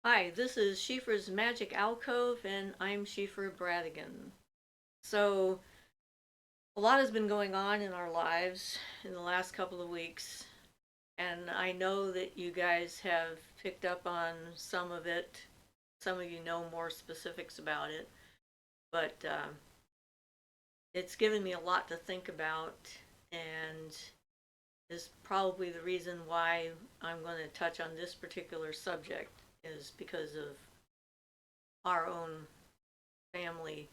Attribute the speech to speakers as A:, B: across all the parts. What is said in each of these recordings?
A: Hi, this is Siofra's Magic Alcove, and I'm Siofra Bradigan. So, a lot has been going on in our lives in the last couple of weeks, and I know that you guys have picked up on some of it. Some of you know more specifics about it, but it's given me a lot to think about, and is probably the reason why I'm going to touch on this particular subject, is because of our own family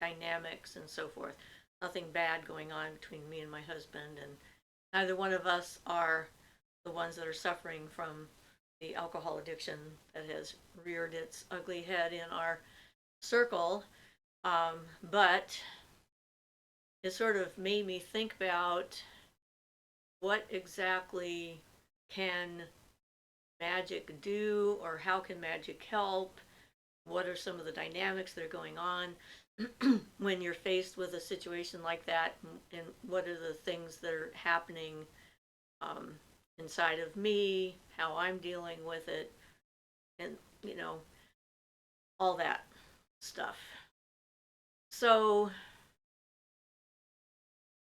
A: dynamics and so forth. Nothing bad going on between me and my husband, and neither one of us are the ones that are suffering from the alcohol addiction that has reared its ugly head in our circle. But it sort of made me think about what exactly can magic do, or how can magic help? What are some of the dynamics that are going on when you're faced with a situation like that, and what are the things that are happening um, inside of me, how I'm dealing with it, and you know, all that stuff. So,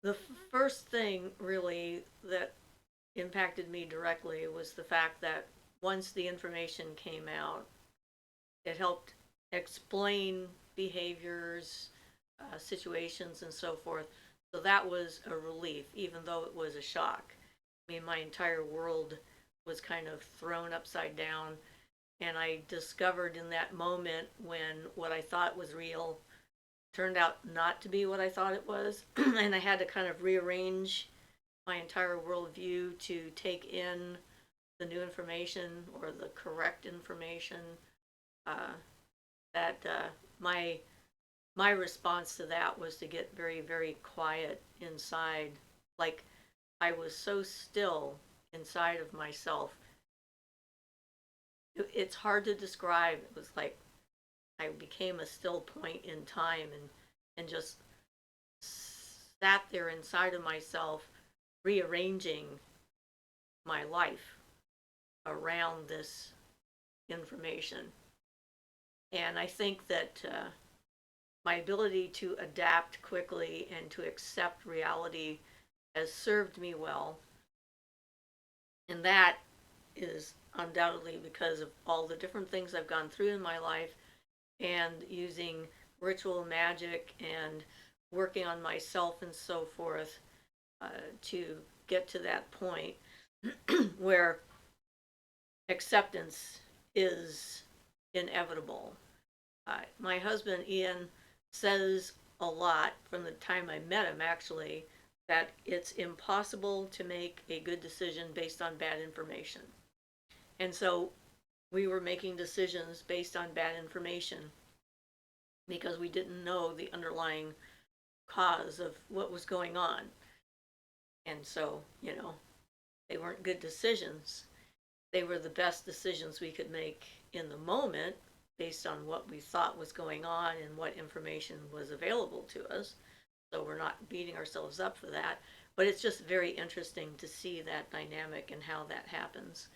A: the first thing really that impacted me directly was the fact that once the information came out, it helped explain behaviors, situations, and so forth. So that was a relief, even though it was a shock. I mean, my entire world was kind of thrown upside down. And I discovered in that moment, when what I thought was real turned out not to be what I thought it was. And I had to kind of rearrange my entire worldview to take in the new information, or the correct information. Uh, that my my response to that was to get very, very quiet inside. Like, I was so still inside of myself. It's hard to describe. It was like I became a still point in time, and just sat there inside of myself, rearranging my life around this information. And I think that my ability to adapt quickly and to accept reality has served me well. And that is undoubtedly because of all the different things I've gone through in my life, and using ritual magic and working on myself and so forth, to get to that point where acceptance is inevitable. My husband, Ian, says a lot from the time I met him, actually, that it's impossible to make a good decision based on bad information. And so we were making decisions based on bad information because we didn't know the underlying cause of what was going on. And so, they weren't good decisions. They were the best decisions we could make in the moment based on what we thought was going on and what information was available to us. So we're not beating ourselves up for that. But it's just very interesting to see that dynamic and how that happens.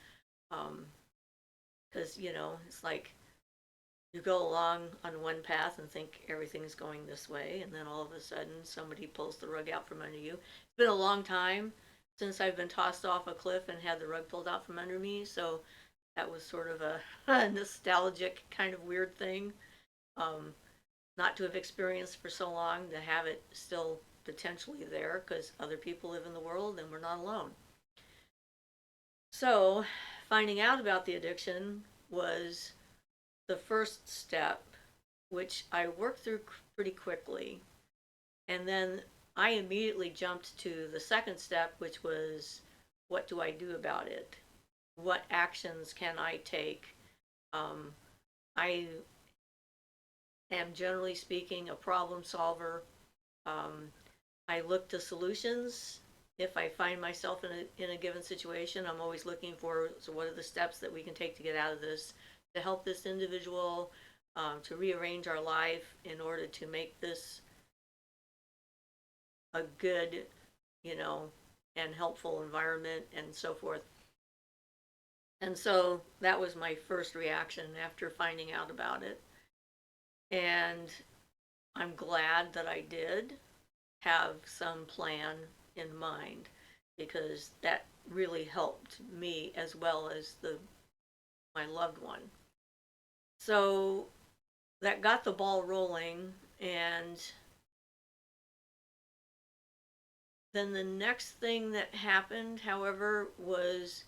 A: Because, it's like you go along on one path and think everything's going this way, and then all of a sudden somebody pulls the rug out from under you. It's been a long time since I've been tossed off a cliff and had the rug pulled out from under me, so that was sort of a nostalgic kind of weird thing, um, not to have experienced for so long, to have it still potentially there because other people live in the world and we're not alone. So, finding out about the addiction was the first step, which I worked through pretty quickly. And then I immediately jumped to the second step, which was, what do I do about it? What actions can I take? I am, generally speaking, a problem solver. Um, I look to solutions. If I find myself in a given situation, I'm always looking for, so what are the steps that we can take to get out of this, to help this individual, to rearrange our life in order to make this a good, you know, and helpful environment and so forth. And so that was my first reaction after finding out about it. And I'm glad that I did have some plan in mind because that really helped me as well as the my loved one. So that got the ball rolling, and then the next thing that happened, however, was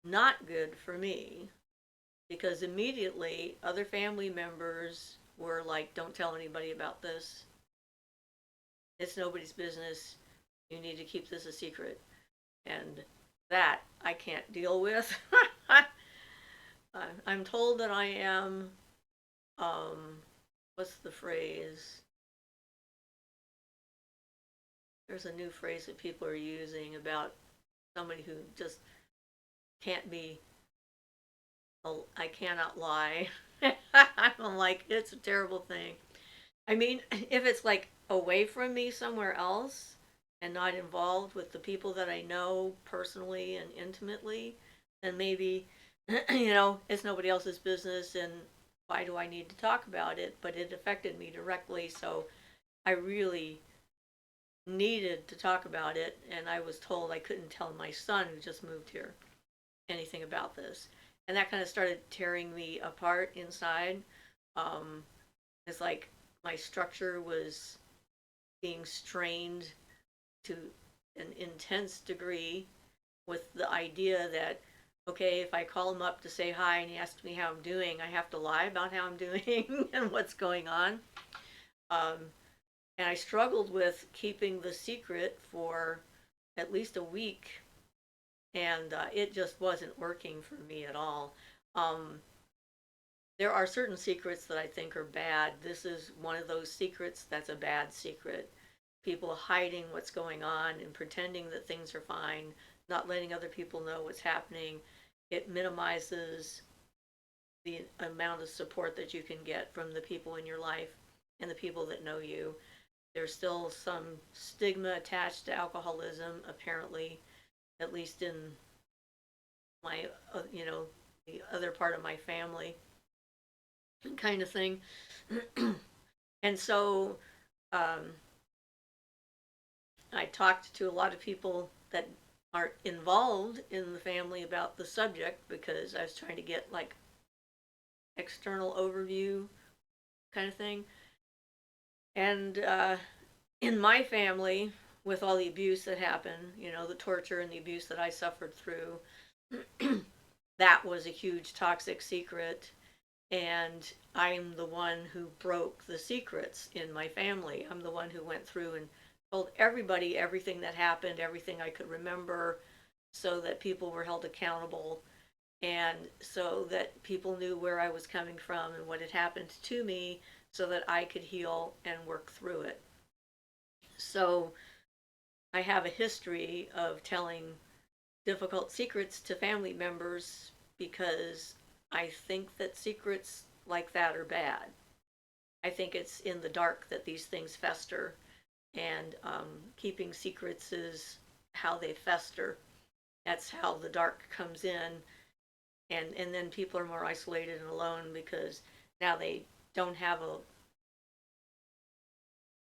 A: not good for me because immediately other family members were like, don't tell anybody about this. It's nobody's business. You need to keep this a secret. And that I can't deal with. I'm told that I am, um, what's the phrase? There's a new phrase that people are using about somebody who just can't be, I cannot lie. I'm like, it's a terrible thing. I mean, if it's like away from me somewhere else and not involved with the people that I know personally and intimately, then maybe, it's nobody else's business and why do I need to talk about it? But it affected me directly, so I really needed to talk about it. And I was told I couldn't tell my son, who just moved here, anything about this. And that kind of started tearing me apart inside. Um, it's like my structure was being strained to an intense degree with the idea that, okay, if I call him up to say hi and he asks me how I'm doing, I have to lie about how I'm doing and what's going on. Um, and I struggled with keeping the secret for at least a week, and it just wasn't working for me at all. Um, there are certain secrets that I think are bad. This is one of those secrets that's a bad secret. People hiding what's going on and pretending that things are fine, not letting other people know what's happening. It minimizes the amount of support that you can get from the people in your life and the people that know you. There's still some stigma attached to alcoholism, apparently, at least in my, the other part of my family kind of thing. And so um, I talked to a lot of people that aren't involved in the family about the subject because I was trying to get like external overview kind of thing. And in my family, with all the abuse that happened, the torture and the abuse that I suffered through, that was a huge toxic secret. And I'm the one who broke the secrets in my family. I'm the one who went through and told everybody everything that happened, everything I could remember, so that people were held accountable and so that people knew where I was coming from and what had happened to me so that I could heal and work through it. So I have a history of telling difficult secrets to family members because I think that secrets like that are bad. I think it's in the dark that these things fester, and keeping secrets is how they fester. That's how the dark comes in, and then people are more isolated and alone because now they don't have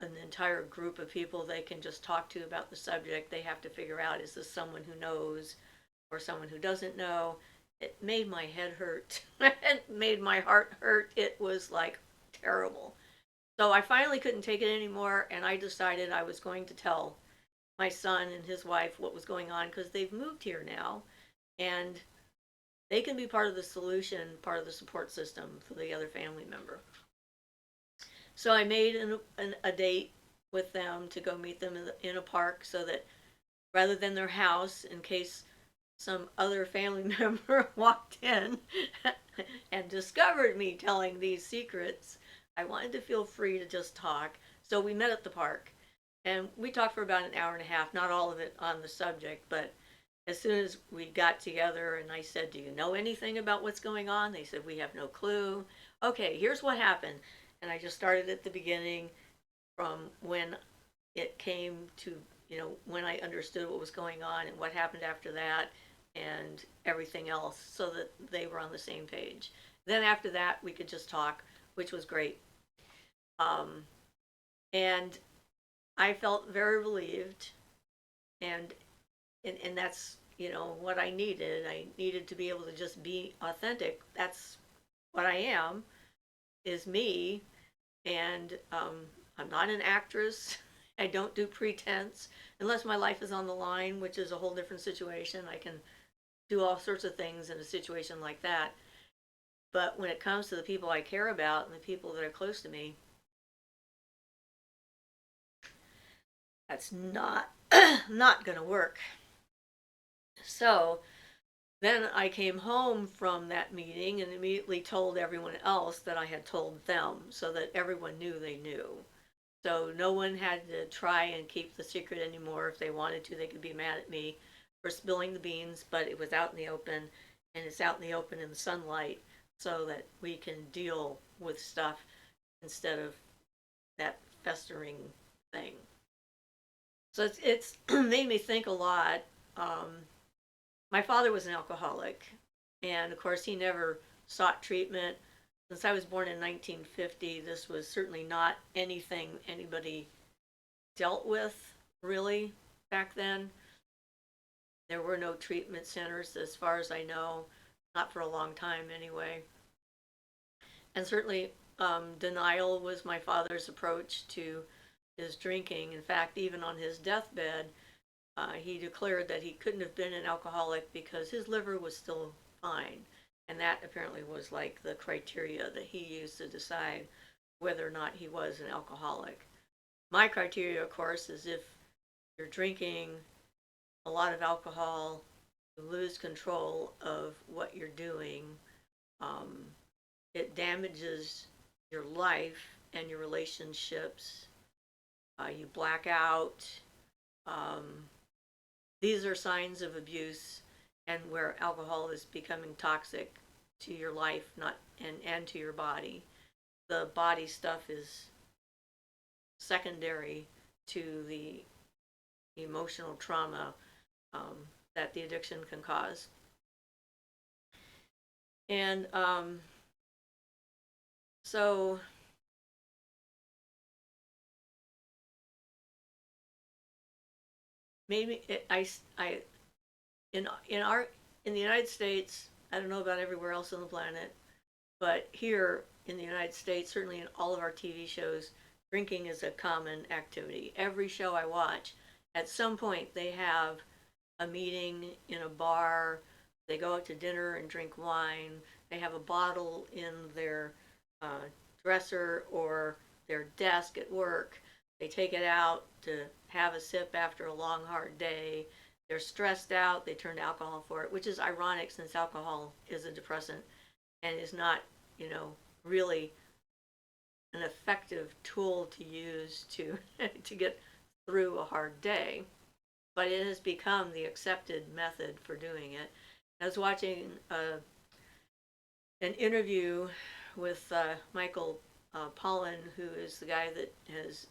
A: an entire group of people they can just talk to about the subject. They have to figure out, is this someone who knows or someone who doesn't know? It made my head hurt. It made my heart hurt. It was like terrible. So I finally couldn't take it anymore, and I decided I was going to tell my son and his wife what was going on because they've moved here now, and they can be part of the solution, part of the support system for the other family member. So I made a date with them to go meet them in a park so that rather than their house, in case some other family member walked in and discovered me telling these secrets, I wanted to feel free to just talk. So we met at the park and we talked for about an hour and a half, not all of it on the subject, but as soon as we got together and I said, do you know anything about what's going on? They said, we have no clue. Okay, here's what happened. And I just started at the beginning from when it came to, when I understood what was going on and what happened after that. and everything else so that they were on the same page. Then after that, we could just talk, which was great. Um, and I felt very relieved, and, and that's, what I needed. I needed to be able to just be authentic. That's what I am, is me, and I'm not an actress. I don't do pretense unless my life is on the line, which is a whole different situation. I can do all sorts of things in a situation like that. But when it comes to the people I care about and the people that are close to me, that's not not going to work. So then I came home from that meeting and immediately told everyone else that I had told them so that everyone knew they knew. So no one had to try and keep the secret anymore. If they wanted to, they could be mad at me for spilling the beans, but it was out in the open, and it's out in the open in the sunlight so that we can deal with stuff instead of that festering thing. So it's made me think a lot. Um, my father was an alcoholic, and of course, he never sought treatment. Since I was born in 1950, this was certainly not anything anybody dealt with, really, back then. There were no treatment centers, as far as I know, not for a long time anyway. And certainly, denial was my father's approach to his drinking. In fact, even on his deathbed, he declared that he couldn't have been an alcoholic because his liver was still fine. And that apparently was like the criteria that he used to decide whether or not he was an alcoholic. My criteria, of course, is if you're drinking a lot of alcohol, you lose control of what you're doing. Um, it damages your life and your relationships. You black out. Um, these are signs of abuse and where alcohol is becoming toxic to your life, not and to your body. The body stuff is secondary to the emotional trauma that the addiction can cause. And so maybe I in the United States, I don't know about everywhere else on the planet, but here in the United States, certainly in all of our TV shows, drinking is a common activity. Every show I watch, at some point they have a meeting in a bar, they go out to dinner and drink wine, they have a bottle in their uh, dresser or their desk at work, they take it out to have a sip after a long, hard day. They're stressed out, they turn to alcohol for it, which is ironic since alcohol is a depressant and is not, really an effective tool to use to to get through a hard day, but it has become the accepted method for doing it. I was watching an interview with Michael Pollan, who is the guy that has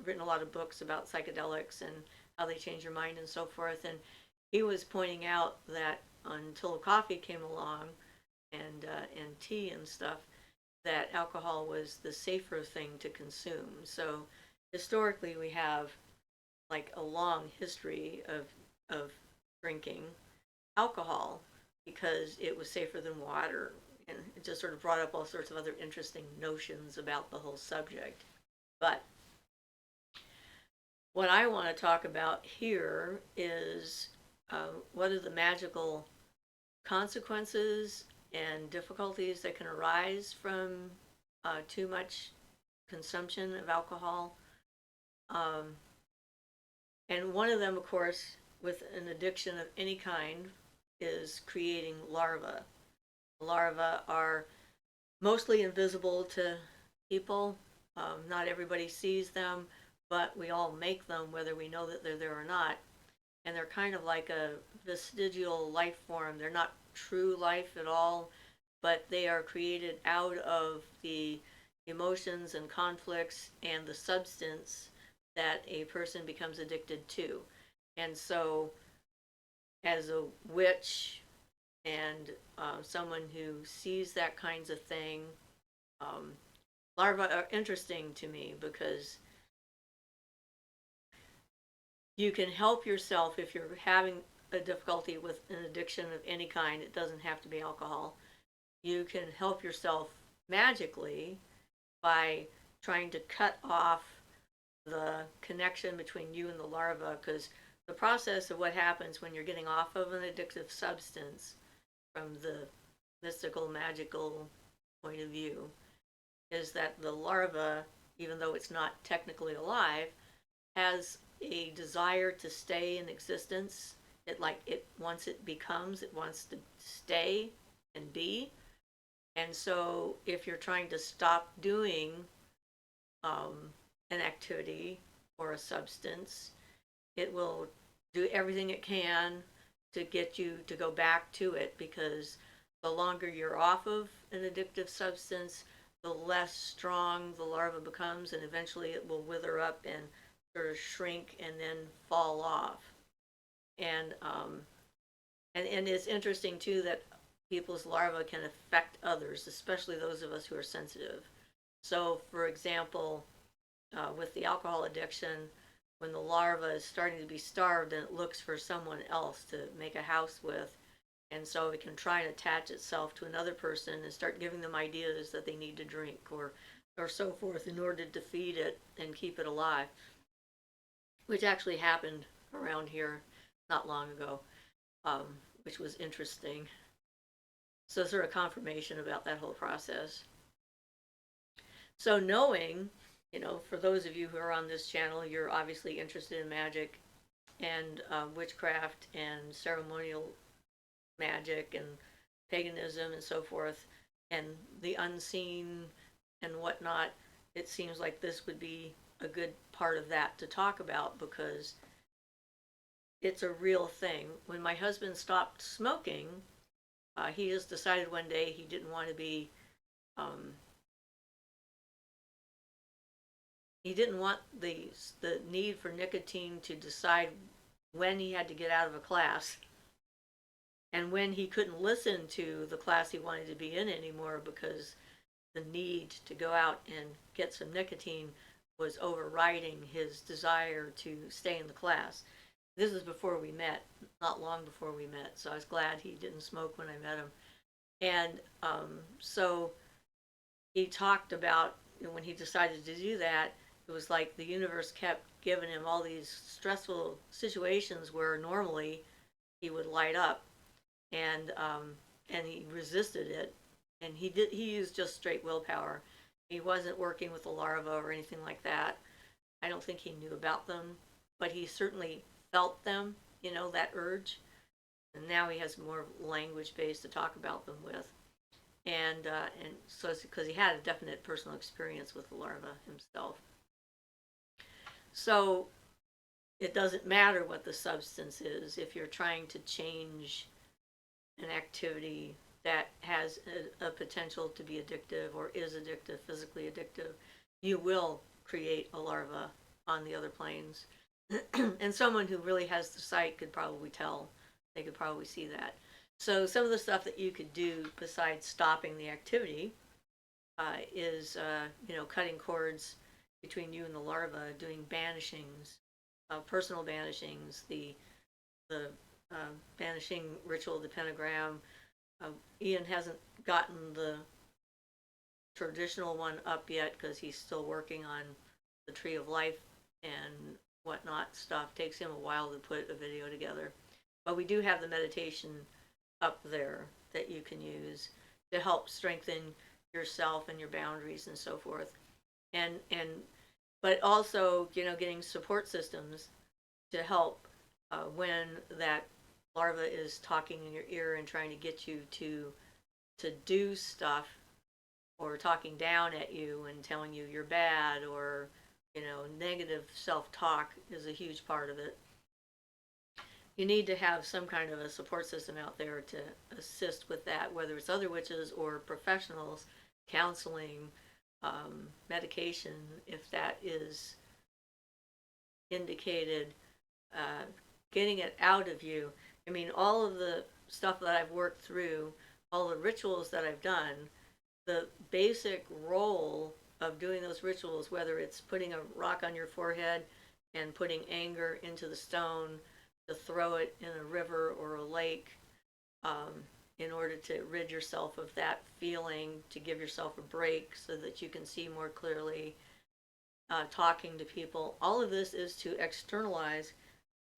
A: written a lot of books about psychedelics and how they change your mind and so forth. And he was pointing out that until coffee came along and tea and stuff, that alcohol was the safer thing to consume. So historically, we have like a long history of drinking alcohol because it was safer than water, and it just sort of brought up all sorts of other interesting notions about the whole subject. But what I want to talk about here is what are the magical consequences and difficulties that can arise from too much consumption of alcohol. Um, and one of them, of course, with an addiction of any kind, is creating larvae. Larvae are mostly invisible to people. Not everybody sees them, but we all make them whether we know that they're there or not. And they're kind of like a vestigial life form. They're not true life at all, but they are created out of the emotions and conflicts and the substance that a person becomes addicted to. And so as a witch and someone who sees that kinds of thing, um, larvae are interesting to me because you can help yourself if you're having a difficulty with an addiction of any kind. It doesn't have to be alcohol. You can help yourself magically by trying to cut off the connection between you and the larva, because the process of what happens when you're getting off of an addictive substance from the mystical, magical point of view is that the larva, even though it's not technically alive, has a desire to stay in existence. It once it becomes, it wants to stay and be. And so if you're trying to stop doing an activity or a substance, it will do everything it can to get you to go back to it, because the longer you're off of an addictive substance, the less strong the larva becomes, and eventually it will wither up and sort of shrink and then fall off. And and it's interesting too that people's larvae can affect others, especially those of us who are sensitive. So, for example, with the alcohol addiction, when the larva is starting to be starved and it looks for someone else to make a house with, and so it can try and attach itself to another person and start giving them ideas that they need to drink or so forth in order to feed it and keep it alive, which actually happened around here not long ago, which was interesting. So sort of confirmation about that whole process. So knowing, for those of you who are on this channel, you're obviously interested in magic and witchcraft and ceremonial magic and paganism and so forth, and the unseen and whatnot. It seems like this would be a good part of that to talk about, because it's a real thing. When my husband stopped smoking, he just decided one day he didn't want to be he didn't want the need for nicotine to decide when he had to get out of a class and when he couldn't listen to the class he wanted to be in anymore, because the need to go out and get some nicotine was overriding his desire to stay in the class. This is before we met, not long before we met, so I was glad he didn't smoke when I met him. And so he talked about, when he decided to do that, it was like the universe kept giving him all these stressful situations where normally he would light up, and he resisted it, and he used just straight willpower. He wasn't working with the larva or anything like that. I don't think he knew about them, but he certainly felt them, that urge. And now he has more language base to talk about them with. And so it's because he had a definite personal experience with the larva himself. So it doesn't matter what the substance is if you're trying to change an activity that has a potential to be addictive or is addictive, physically addictive, you will create a larva on the other planes. And someone who really has the sight could probably tell. They could probably see that. So some of the stuff that you could do besides stopping the activity is, cutting cords between you and the larva, doing banishings, personal banishings, the banishing ritual, the pentagram. Ian hasn't gotten the traditional one up yet because he's still working on the tree of life and whatnot stuff. It takes him a while to put a video together. But we do have the meditation up there that you can use to help strengthen yourself and your boundaries and so forth. But also, getting support systems to help when that larva is talking in your ear and trying to get you to do stuff, or talking down at you and telling you you're bad, or negative self-talk is a huge part of it. You need to have some kind of a support system out there to assist with that, whether it's other witches or professionals, counseling, medication, if that is indicated, getting it out of you. I mean, all of the stuff that I've worked through, all the rituals that I've done, the basic role of doing those rituals, whether it's putting a rock on your forehead and putting anger into the stone to throw it in a river or a lake, um, in order to rid yourself of that feeling, to give yourself a break so that you can see more clearly, talking to people. All of this is to externalize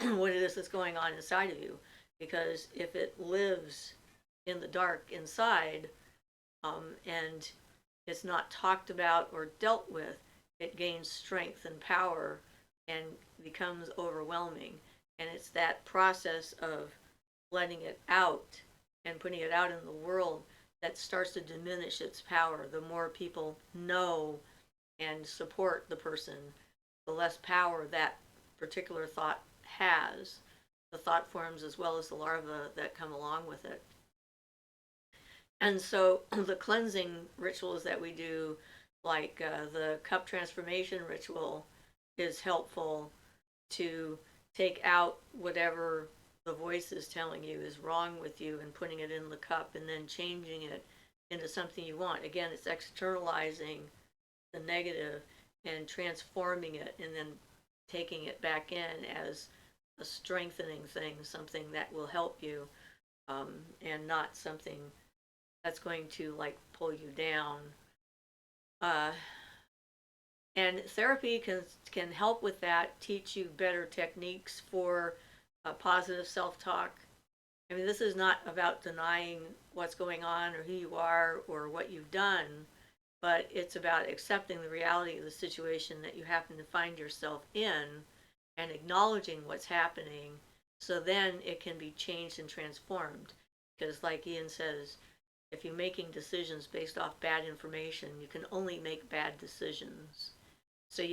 A: what it is that's going on inside of you. Because if it lives in the dark inside, and it's not talked about or dealt with, it gains strength and power and becomes overwhelming. And it's that process of letting it out and putting it out in the world that starts to diminish its power. The more people know and support the person, the less power that particular thought has, the thought forms as well as the larvae that come along with it. And so the cleansing rituals that we do, like the cup transformation ritual, is helpful to take out whatever the voice is telling you is wrong with you and putting it in the cup and then changing it into something you want. Again, it's externalizing the negative and transforming it and then taking it back in as a strengthening thing, something that will help you, and not something that's going to like pull you down. Uh, and therapy can help with that, teach you better techniques for positive self-talk. I mean, this is not about denying what's going on or who you are or what you've done, but it's about accepting the reality of the situation that you happen to find yourself in and acknowledging what's happening, so then it can be changed and transformed. Because like Ian says, if you're making decisions based off bad information, you can only make bad decisions. So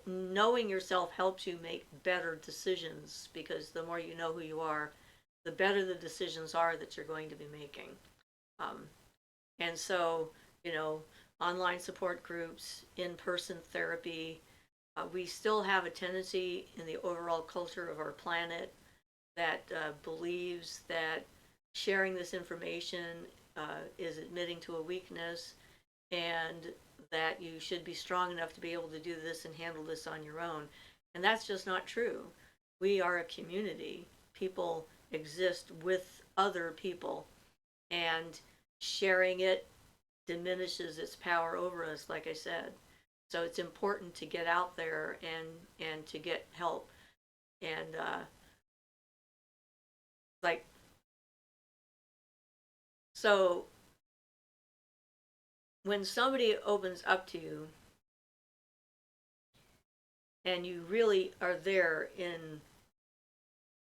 A: knowing yourself helps you make better decisions, because the more you know who you are, the better the decisions are that you're going to be making. Um, and so, you know, online support groups, in-person therapy, we still have a tendency in the overall culture of our planet that believes that sharing this information is admitting to a weakness, and that you should be strong enough to be able to do this and handle this on your own. And that's just not true. We are a community. People exist with other people, and sharing it diminishes its power over us, like I said. So it's important to get out there and to get help. And like, so when somebody opens up to you and you really are there in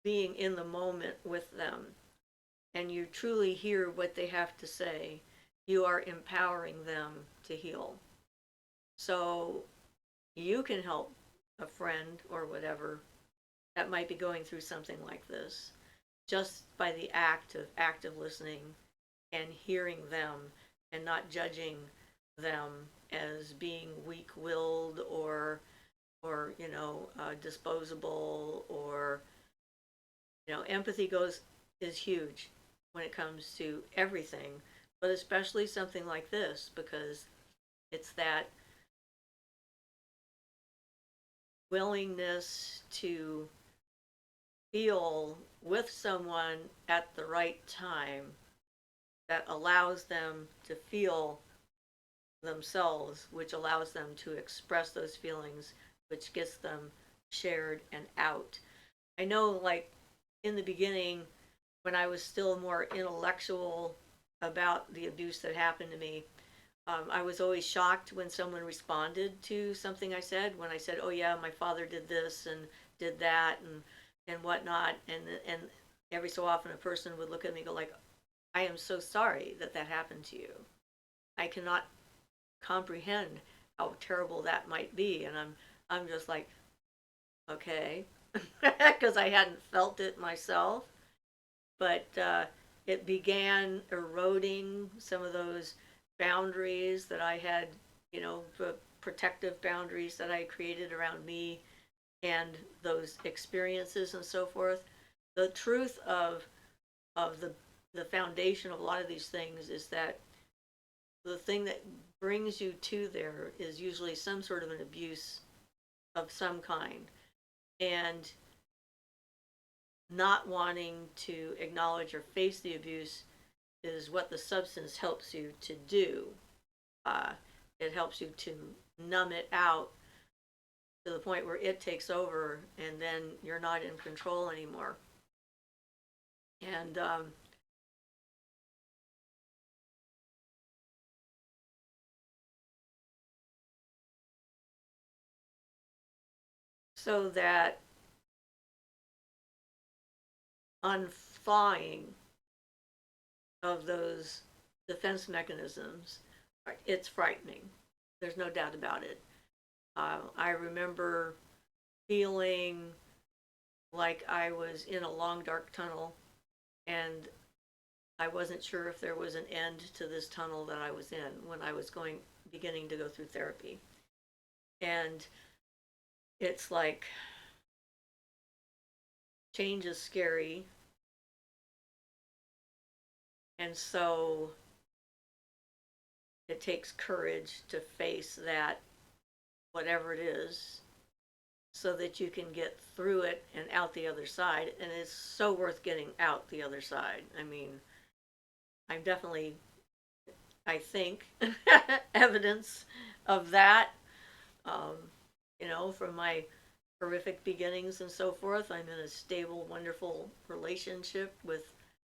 A: being in the moment with them, and you truly hear what they have to say, you are empowering them to heal. So you can help a friend or whatever that might be going through something like this just by the act of active listening and hearing them and not judging them as being weak-willed or disposable, or empathy is huge when it comes to everything, but especially something like this, because it's that willingness to feel with someone at the right time that allows them to feel themselves, which allows them to express those feelings, which gets them shared and out. I know, like, in the beginning, when I was still more intellectual about the abuse that happened to me, I was always shocked when someone responded to something I said. When I said, "Oh yeah, my father did this and did that and whatnot," and every so often a person would look at me and go like, "I am so sorry that that happened to you. I cannot comprehend how terrible that might be." And I'm just like, okay, because I hadn't felt it myself. But it began eroding some of those boundaries that I had, the protective boundaries that I created around me and those experiences and so forth. the truth of the foundation of a lot of these things is that the thing that brings you to there is usually some sort of an abuse of some kind. And not wanting to acknowledge or face the abuse is what the substance helps you to do. Uh, it helps you to numb it out to the point where it takes over and then you're not in control anymore. And so that unthawing of those defense mechanisms, it's frightening. There's no doubt about it. I remember feeling like I was in a long, dark tunnel, and I wasn't sure if there was an end to this tunnel that I was in when I was beginning to go through therapy. And it's like change is scary, and so it takes courage to face that, whatever it is, so that you can get through it and out the other side. And it's so worth getting out the other side. I mean, I'm definitely, I think, evidence of that. Um, from my horrific beginnings and so forth, I'm in a stable, wonderful relationship with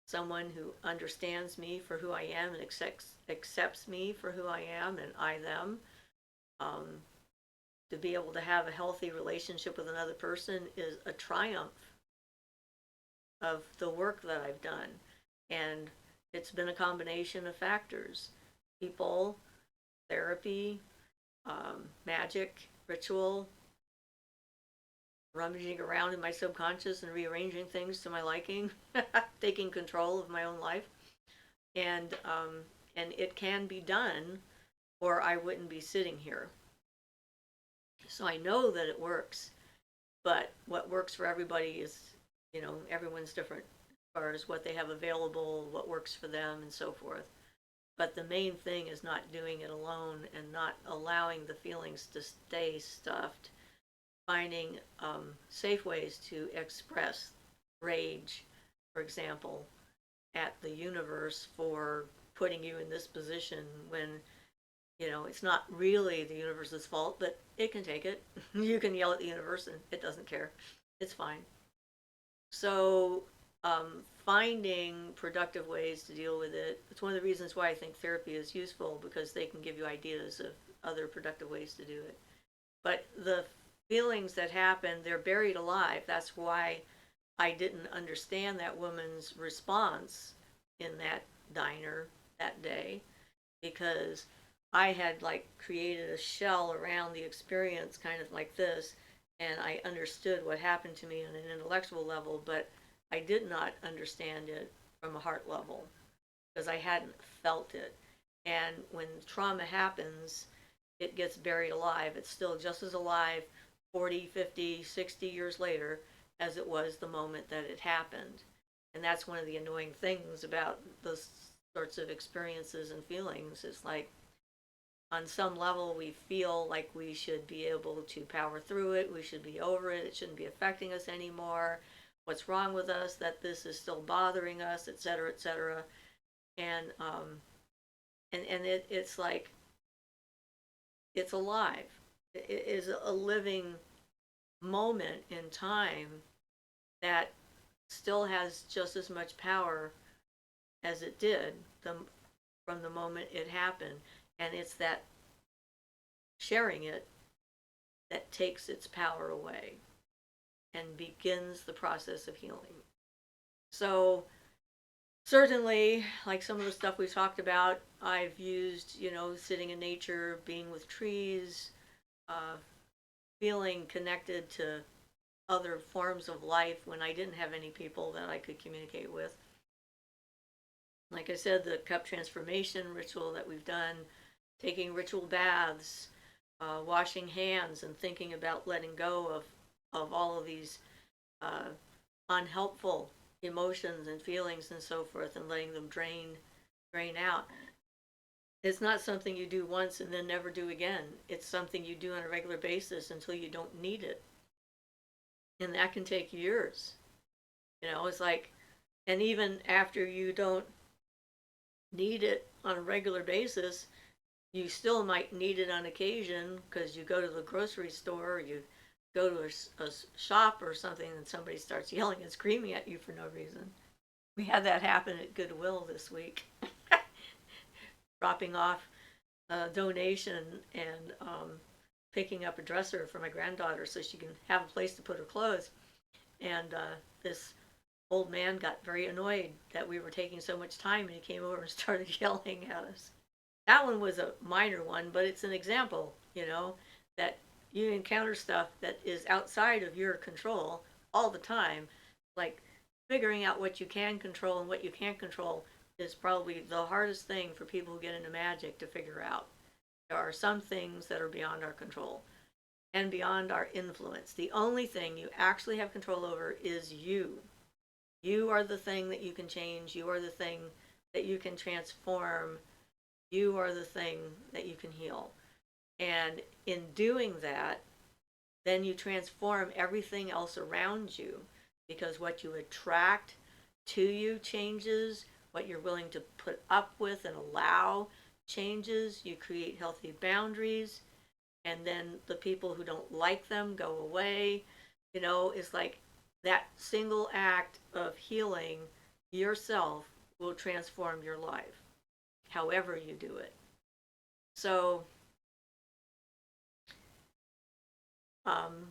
A: someone who understands me for who I am and accepts me for who I am and I them. Um, to be able to have a healthy relationship with another person is a triumph of the work that I've done. And it's been a combination of factors: people, therapy, magic, ritual, rummaging around in my subconscious and rearranging things to my liking, taking control of my own life. And it can be done, or I wouldn't be sitting here. So I know that it works, but what works for everybody is, everyone's different as far as what they have available, what works for them, and so forth. But the main thing is not doing it alone and not allowing the feelings to stay stuffed. Finding safe ways to express rage, for example, at the universe for putting you in this position when, it's not really the universe's fault, but it can take it. You can yell at the universe and it doesn't care. It's fine. So, finding productive ways to deal with it, it's one of the reasons why I think therapy is useful, because they can give you ideas of other productive ways to do it. But the feelings that happen, they're buried alive. That's why I didn't understand that woman's response in that diner that day, because I had like created a shell around the experience, kind of like this, and I understood what happened to me on an intellectual level, but I did not understand it from a heart level because I hadn't felt it. And when trauma happens, it gets buried alive. It's still just as alive 40, 50, 60 years later as it was the moment that it happened. And that's one of the annoying things about those sorts of experiences and feelings. Is like, on some level, we feel like we should be able to power through it. We should be over it. It shouldn't be affecting us anymore. What's wrong with us? That this is still bothering us, et cetera, et cetera. And it's like, it's alive. It is a living moment in time that still has just as much power as it did from the moment it happened. And it's that sharing it that takes its power away and begins the process of healing. So certainly, like some of the stuff we talked about, I've used, sitting in nature, being with trees, feeling connected to other forms of life when I didn't have any people that I could communicate with. Like I said, the cup transformation ritual that we've done, taking ritual baths, washing hands, and thinking about letting go of all of these uh, unhelpful emotions and feelings and so forth, and letting them drain out. It's not something you do once and then never do again. It's something you do on a regular basis until you don't need it. And that can take years. It's like, and even after you don't need it on a regular basis, you still might need it on occasion because you go to the grocery store, or you go to a shop or something, and somebody starts yelling and screaming at you for no reason. We had that happen at Goodwill this week, dropping off a donation and picking up a dresser for my granddaughter so she can have a place to put her clothes. And this old man got very annoyed that we were taking so much time, and he came over and started yelling at us. That one was a minor one, but it's an example, that you encounter stuff that is outside of your control all the time. Like figuring out what you can control and what you can't control is probably the hardest thing for people who get into magic to figure out. There are some things that are beyond our control and beyond our influence. The only thing you actually have control over is you. You are the thing that you can change. You are the thing that you can transform. You are the thing that you can heal. And in doing that, then you transform everything else around you, because what you attract to you changes, what you're willing to put up with and allow changes. You create healthy boundaries, and then the people who don't like them go away. It's like that single act of healing yourself will transform your life, however you do it. So,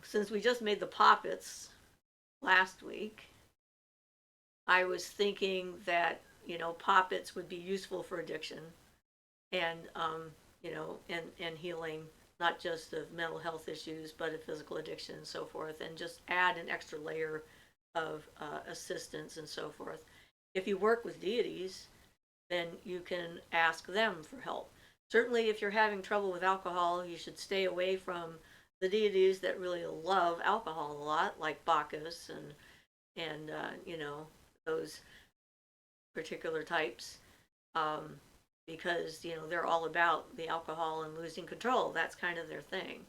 A: since we just made the poppets last week, I was thinking that, poppets would be useful for addiction and, and healing, not just of mental health issues, but of physical addiction and so forth, and just add an extra layer of assistance and so forth. If you work with deities, then you can ask them for help. Certainly, if you're having trouble with alcohol, you should stay away from the deities that really love alcohol a lot, like Bacchus and those particular types, because they're all about the alcohol and losing control. That's kind of their thing.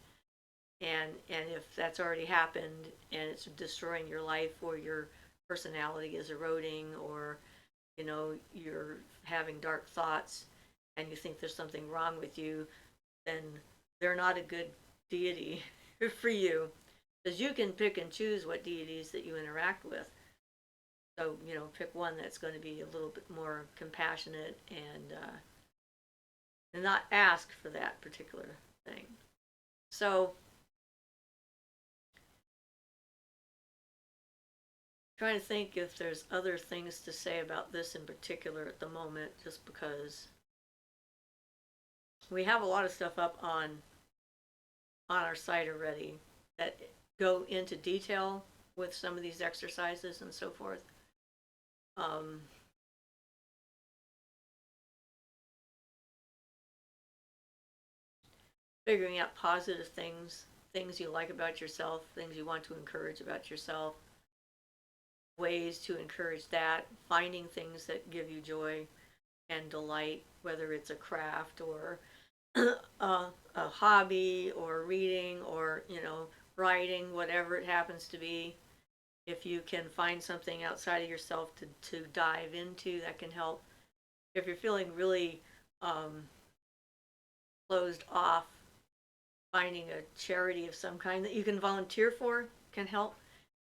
A: And if that's already happened and it's destroying your life, or your personality is eroding, or you're having dark thoughts and you think there's something wrong with you, then they're not a good deity for you, because you can pick and choose what deities that you interact with. So pick one that's going to be a little bit more compassionate, and not ask for that particular thing. So trying to think if there's other things to say about this in particular at the moment, just because we have a lot of stuff up on our site already that go into detail with some of these exercises and so forth. Figuring out positive things you like about yourself, things you want to encourage about yourself, ways to encourage that, finding things that give you joy and delight, whether it's a craft or a hobby or reading or writing, whatever it happens to be. If you can find something outside of yourself to dive into, that can help. If you're feeling really closed off, finding a charity of some kind that you can volunteer for can help.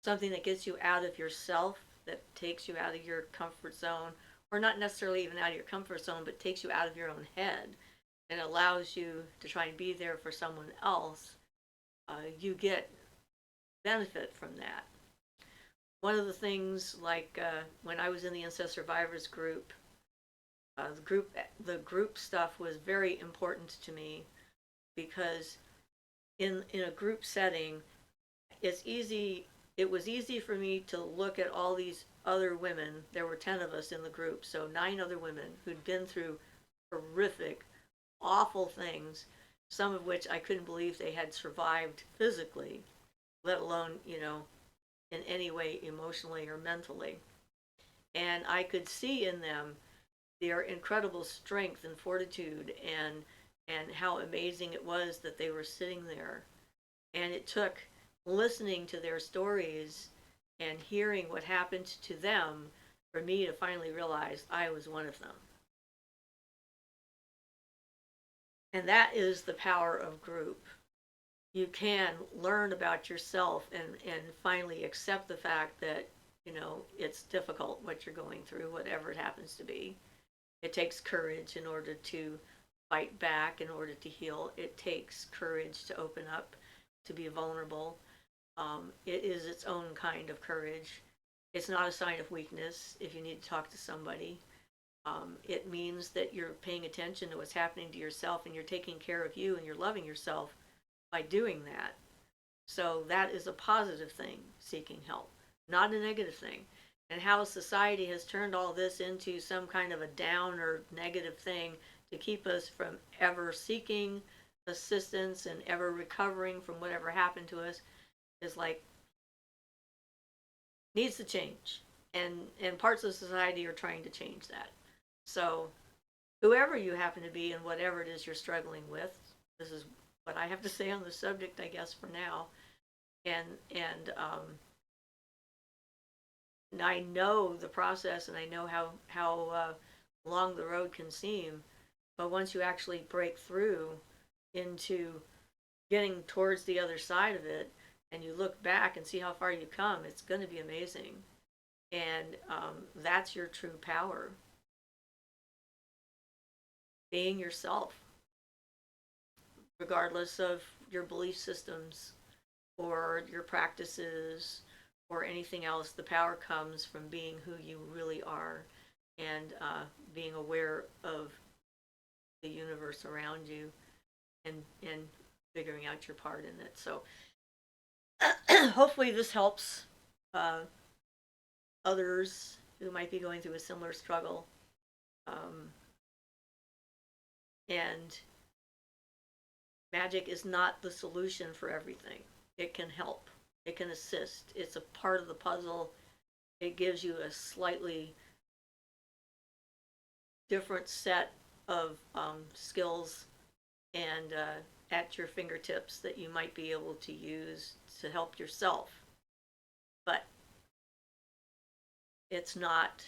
A: Something that gets you out of yourself, that takes you out of your comfort zone, or not necessarily even out of your comfort zone, but takes you out of your own head and allows you to try and be there for someone else. You get benefit from that. One of the things, like when I was in the Incest Survivors group, the group stuff was very important to me, because in a group setting, it was easy for me to look at all these other women. There were 10 of us in the group, so 9 other women who'd been through horrific, awful things, some of which I couldn't believe they had survived physically, let alone in any way, emotionally or mentally. And I could see in them their incredible strength and fortitude, and how amazing it was that they were sitting there. And it took listening to their stories and hearing what happened to them for me to finally realize I was one of them. And that is the power of group. You can learn about yourself and finally accept the fact that, it's difficult what you're going through, whatever it happens to be. It takes courage in order to fight back, in order to heal. It takes courage to open up, to be vulnerable. It is its own kind of courage. It's not a sign of weakness if you need to talk to somebody. It means that you're paying attention to what's happening to yourself, and you're taking care of you, and you're loving yourself by doing that. So that is a positive thing, seeking help, not a negative thing. And how society has turned all this into some kind of a down or negative thing to keep us from ever seeking assistance and ever recovering from whatever happened to us is like, needs to change. And parts of society are trying to change that. So whoever you happen to be and whatever it is you're struggling with, this is what I have to say on the subject, I guess, for now. And I know the process, and I know how long the road can seem, but once you actually break through into getting towards the other side of it, and you look back and see how far you come, it's going to be amazing. And that's your true power, being yourself, regardless of your belief systems or your practices or anything else. The power comes from being who you really are, and being aware of the universe around you, and figuring out your part in it. So hopefully this helps others who might be going through a similar struggle. Um, and magic is not the solution for everything. It can help, it can assist, it's a part of the puzzle. It gives you a slightly different set of skills and at your fingertips that you might be able to use to help yourself. But it's not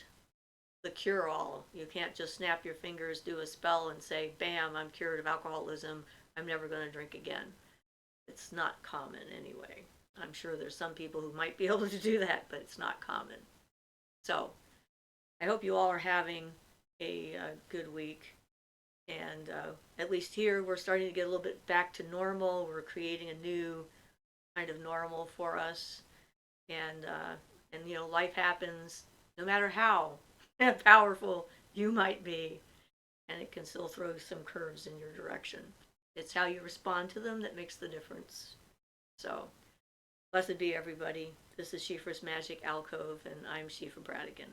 A: the cure all. You can't just snap your fingers, do a spell, and say, bam, I'm cured of alcoholism. I'm never going to drink again. It's not common anyway. I'm sure there's some people who might be able to do that, but it's not common. So I hope you all are having a good week. And at least here, we're starting to get a little bit back to normal. We're creating a new kind of normal for us. And life happens no matter how powerful you might be, and it can still throw some curves in your direction. It's how you respond to them that makes the difference. So, blessed be everybody. This is Siofra's Magic Alcove, and I'm Siofra Bradigan.